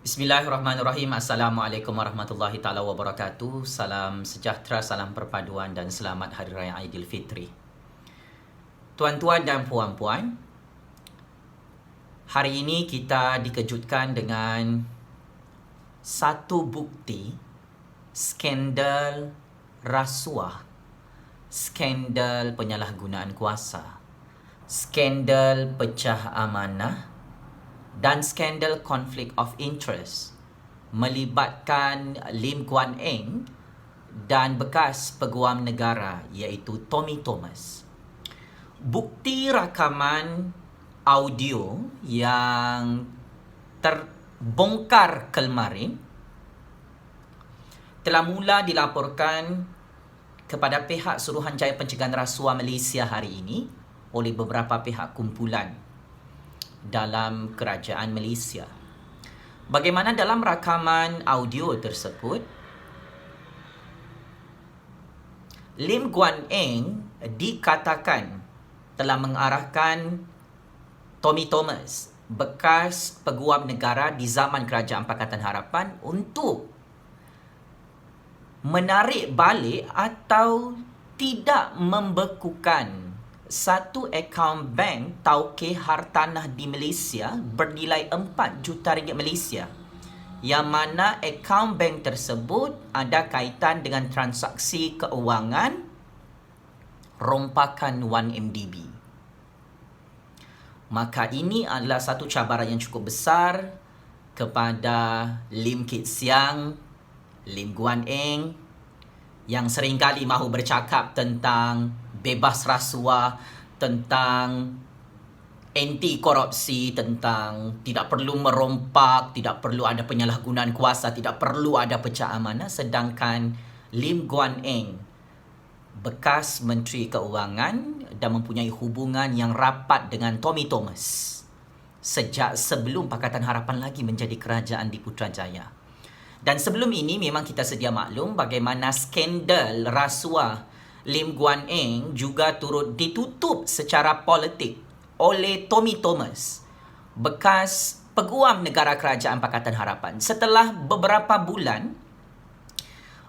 Bismillahirrahmanirrahim. Assalamualaikum warahmatullahi taala wabarakatuh. Salam sejahtera, salam perpaduan dan selamat Hari Raya Aidilfitri. Tuan-tuan dan puan-puan, hari ini kita dikejutkan dengan satu bukti skandal rasuah, skandal penyalahgunaan kuasa, skandal pecah amanah dan skandal conflict of interest melibatkan Lim Guan Eng dan bekas peguam negara iaitu Tommy Thomas. Bukti rakaman audio yang terbongkar kemarin telah mula dilaporkan kepada pihak Suruhanjaya Pencegahan Rasuah Malaysia hari ini oleh beberapa pihak kumpulan dalam kerajaan Malaysia. Bagaimana dalam rakaman audio tersebut, Lim Guan Eng dikatakan telah mengarahkan Tommy Thomas, bekas peguam negara di zaman Kerajaan Pakatan Harapan, untuk menarik balik atau tidak membekukan satu akaun bank tauke hartanah di Malaysia bernilai 4 juta ringgit Malaysia, yang mana akaun bank tersebut ada kaitan dengan transaksi keuangan rompakan 1MDB. Maka ini adalah satu cabaran yang cukup besar kepada Lim Kit Siang, Lim Guan Eng, yang seringkali mahu bercakap tentang bebas rasuah, tentang anti korupsi, tentang tidak perlu merompak, tidak perlu ada penyalahgunaan kuasa, tidak perlu ada pecah amanah. Sedangkan Lim Guan Eng, bekas Menteri Keuangan dan mempunyai hubungan yang rapat dengan Tommy Thomas sejak sebelum Pakatan Harapan lagi menjadi kerajaan di Putrajaya. Dan sebelum ini memang kita sedia maklum bagaimana skandal rasuah Lim Guan Eng juga turut ditutup secara politik oleh Tommy Thomas, bekas peguam negara Kerajaan Pakatan Harapan. Setelah beberapa bulan,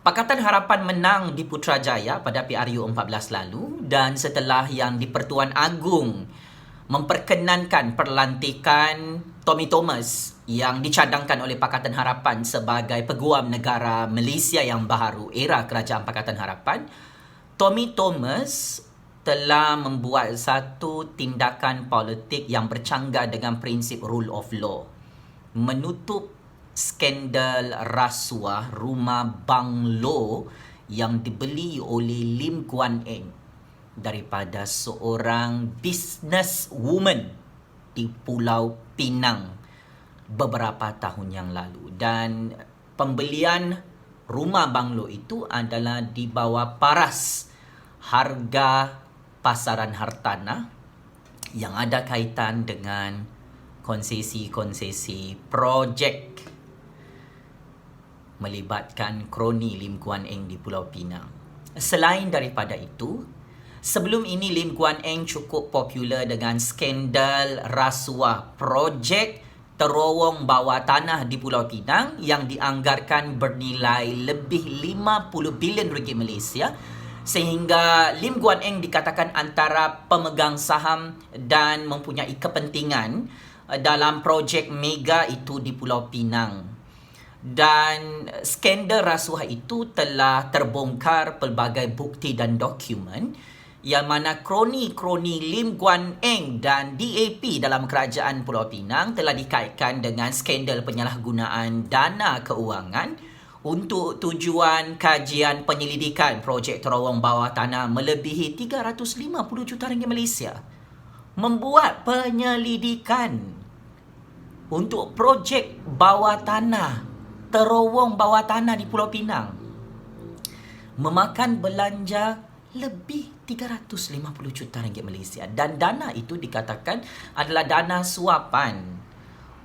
Pakatan Harapan menang di Putrajaya pada PRU 14 lalu, dan setelah yang di-Pertuan Agong memperkenankan perlantikan Tommy Thomas yang dicadangkan oleh Pakatan Harapan sebagai peguam negara Malaysia yang baharu era Kerajaan Pakatan Harapan, Tommy Thomas telah membuat satu tindakan politik yang bercanggah dengan prinsip rule of law, menutup skandal rasuah rumah banglo yang dibeli oleh Lim Guan Eng daripada seorang businesswoman di Pulau Pinang beberapa tahun yang lalu. Dan pembelian rumah banglo itu adalah di bawah paras harga pasaran hartanah yang ada kaitan dengan konsesi-konsesi projek melibatkan kroni Lim Guan Eng di Pulau Pinang. Selain daripada itu, sebelum ini Lim Guan Eng cukup popular dengan skandal rasuah projek terowong bawah tanah di Pulau Pinang yang dianggarkan bernilai lebih 50 bilion ringgit Malaysia, sehingga Lim Guan Eng dikatakan antara pemegang saham dan mempunyai kepentingan dalam projek mega itu di Pulau Pinang. Dan skandal rasuah itu telah terbongkar pelbagai bukti dan dokumen yang mana kroni-kroni Lim Guan Eng dan DAP dalam kerajaan Pulau Pinang telah dikaitkan dengan skandal penyalahgunaan dana keuangan untuk tujuan kajian penyelidikan projek terowong bawah tanah melebihi 350 juta ringgit Malaysia. Membuat penyelidikan untuk projek bawah tanah, terowong bawah tanah di Pulau Pinang, memakan belanja lebih 350 juta ringgit Malaysia, dan dana itu dikatakan adalah dana suapan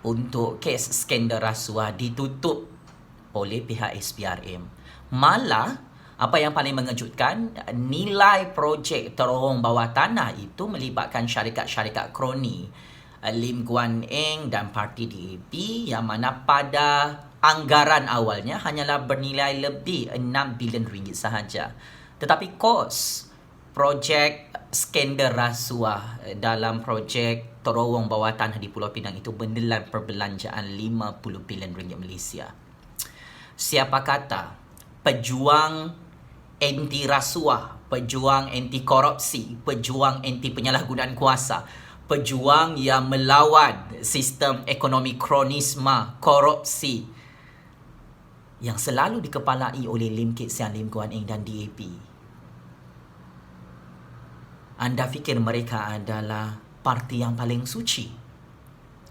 untuk kes skandal rasuah ditutup oleh pihak SPRM. Malah apa yang paling mengejutkan, nilai projek terowong bawah tanah itu melibatkan syarikat-syarikat kroni Lim Guan Eng dan parti DAP, yang mana pada anggaran awalnya hanyalah bernilai lebih 6 bilion ringgit sahaja. Tetapi kos projek skandal rasuah dalam projek terowong bawah tanah di Pulau Pinang itu menelan perbelanjaan 50 bilion ringgit Malaysia. Siapa kata pejuang anti rasuah, pejuang anti korupsi, pejuang anti penyalahgunaan kuasa, pejuang yang melawan sistem ekonomi kronisme, korupsi yang selalu dikepalai oleh Lim Kit Siang, Lim Guan Eng dan DAP. Anda fikir mereka adalah parti yang paling suci?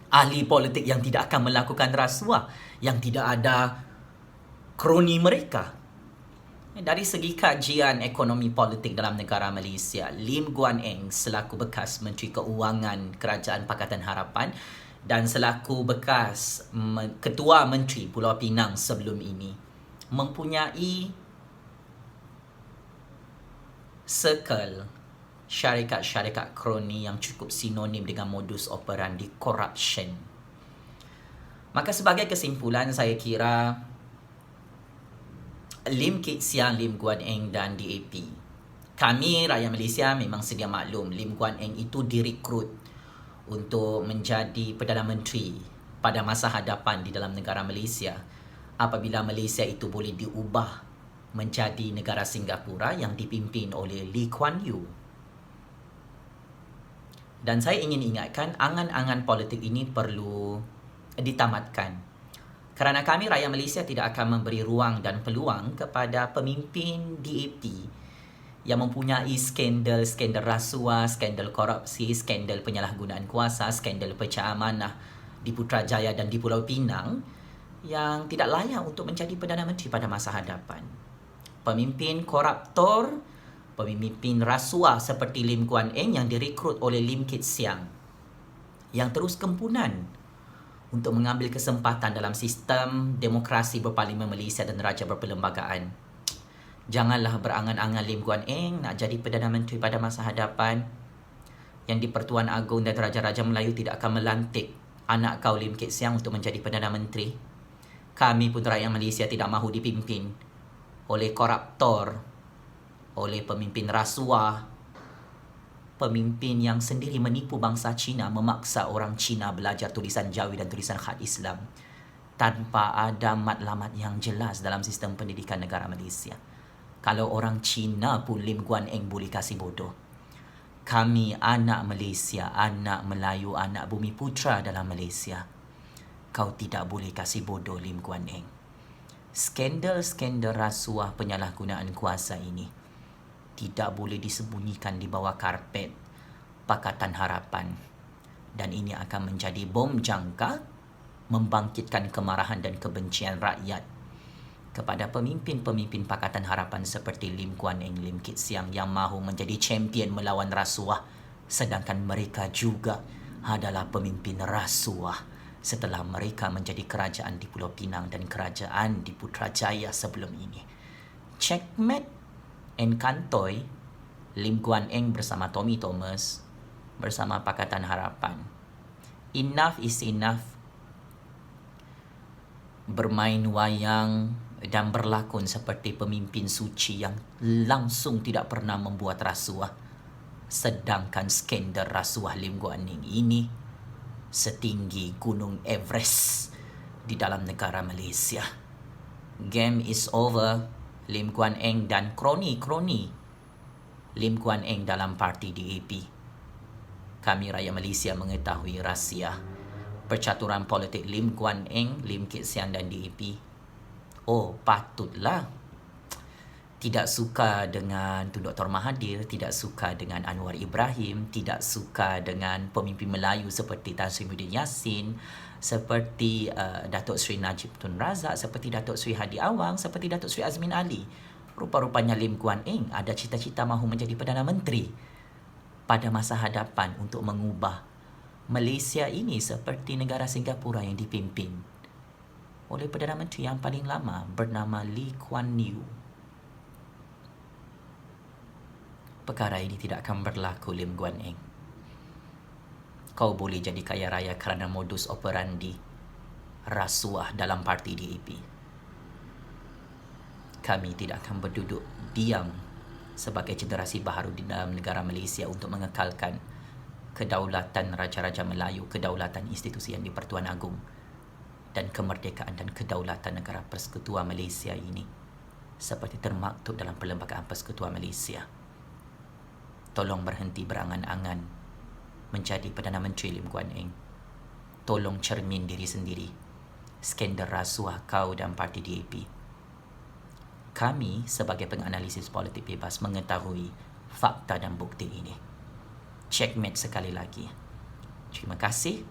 Ahli politik yang tidak akan melakukan rasuah, yang tidak ada kroni mereka? Dari segi kajian ekonomi politik dalam negara Malaysia, Lim Guan Eng selaku bekas Menteri Keuangan Kerajaan Pakatan Harapan dan selaku bekas Ketua Menteri Pulau Pinang sebelum ini mempunyai circle syarikat-syarikat kroni yang cukup sinonim dengan modus operandi corruption. Maka sebagai kesimpulan, saya kira Lim Kit Siang, Lim Guan Eng dan DAP, kami rakyat Malaysia memang sedia maklum Lim Guan Eng itu direkrut untuk menjadi Perdana Menteri pada masa hadapan di dalam negara Malaysia apabila Malaysia itu boleh diubah menjadi negara Singapura yang dipimpin oleh Lee Kuan Yew. Dan saya ingin ingatkan, angan-angan politik ini perlu ditamatkan. Kerana kami rakyat Malaysia tidak akan memberi ruang dan peluang kepada pemimpin DAP yang mempunyai skandal rasuah, skandal korupsi, skandal penyalahgunaan kuasa, skandal pecah amanah di Putrajaya dan di Pulau Pinang yang tidak layak untuk menjadi Perdana Menteri pada masa hadapan. Pemimpin koruptor, pemimpin rasuah seperti Lim Guan Eng yang direkrut oleh Lim Kit Siang yang terus kempunan untuk mengambil kesempatan dalam sistem demokrasi berparlimen Malaysia dan raja berperlembagaan. Janganlah berangan-angan Lim Guan Eng nak jadi Perdana Menteri pada masa hadapan yang di Pertuan Agong dan Raja-Raja Melayu tidak akan melantik anak kau Lim Kit Siang untuk menjadi Perdana Menteri. Kami pun rakyat Malaysia tidak mahu dipimpin oleh koruptor, oleh pemimpin rasuah, pemimpin yang sendiri menipu bangsa Cina, memaksa orang Cina belajar tulisan Jawi dan tulisan khat Islam tanpa ada matlamat yang jelas dalam sistem pendidikan negara Malaysia. Kalau orang Cina pun Lim Guan Eng boleh kasih bodoh, kami anak Malaysia, anak Melayu, anak Bumi Putra dalam Malaysia, kau tidak boleh kasih bodoh Lim Guan Eng. Skandal-skandal rasuah penyalahgunaan kuasa ini tidak boleh disembunyikan di bawah karpet Pakatan Harapan. Dan ini akan menjadi bom jangka membangkitkan kemarahan dan kebencian rakyat kepada pemimpin-pemimpin Pakatan Harapan seperti Lim Guan Eng, Lim Kit Siang yang mahu menjadi champion melawan rasuah, sedangkan mereka juga adalah pemimpin rasuah setelah mereka menjadi kerajaan di Pulau Pinang dan kerajaan di Putrajaya sebelum ini. Checkmate and kantoi Lim Guan Eng bersama Tommy Thomas bersama Pakatan Harapan. Enough is enough bermain wayang dan berlakon seperti pemimpin suci yang langsung tidak pernah membuat rasuah, sedangkan skandal rasuah Lim Guan Eng ini setinggi Gunung Everest di dalam negara Malaysia. Game is over. Lim Guan Eng dan kroni-kroni Lim Guan Eng dalam parti DAP. Kami rakyat Malaysia mengetahui rahsia percaturan politik Lim Guan Eng, Lim Kit Siang dan DAP. Oh, patutlah tidak suka dengan Tun Dr. Mahathir, tidak suka dengan Anwar Ibrahim, tidak suka dengan pemimpin Melayu seperti Tan Sri Muhyiddin Yassin, seperti Datuk Seri Najib Tun Razak, seperti Datuk Seri Hadi Awang, seperti Datuk Seri Azmin Ali. Rupa-rupanya Lim Guan Eng ada cita-cita mahu menjadi Perdana Menteri pada masa hadapan untuk mengubah Malaysia ini seperti negara Singapura yang dipimpin oleh Perdana Menteri yang paling lama bernama Lee Kuan Yew. Perkara ini tidak akan berlaku, Lim Guan Eng. kau boleh jadi kaya raya kerana modus operandi rasuah dalam parti DAP. Kami tidak akan berduduk diam sebagai generasi baharu di dalam negara Malaysia untuk mengekalkan kedaulatan Raja-Raja Melayu, kedaulatan institusi yang di-Pertuan Agong dan kemerdekaan dan kedaulatan negara Persekutuan Malaysia ini seperti termaktub dalam Perlembagaan Persekutuan Malaysia. Tolong berhenti berangan-angan menjadi Perdana Menteri Lim Guan Eng. Tolong cermin diri sendiri. Skandal rasuah kau dan parti DAP. Kami sebagai penganalisis politik bebas mengetahui fakta dan bukti ini. Checkmate sekali lagi. Terima kasih.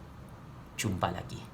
Jumpa lagi.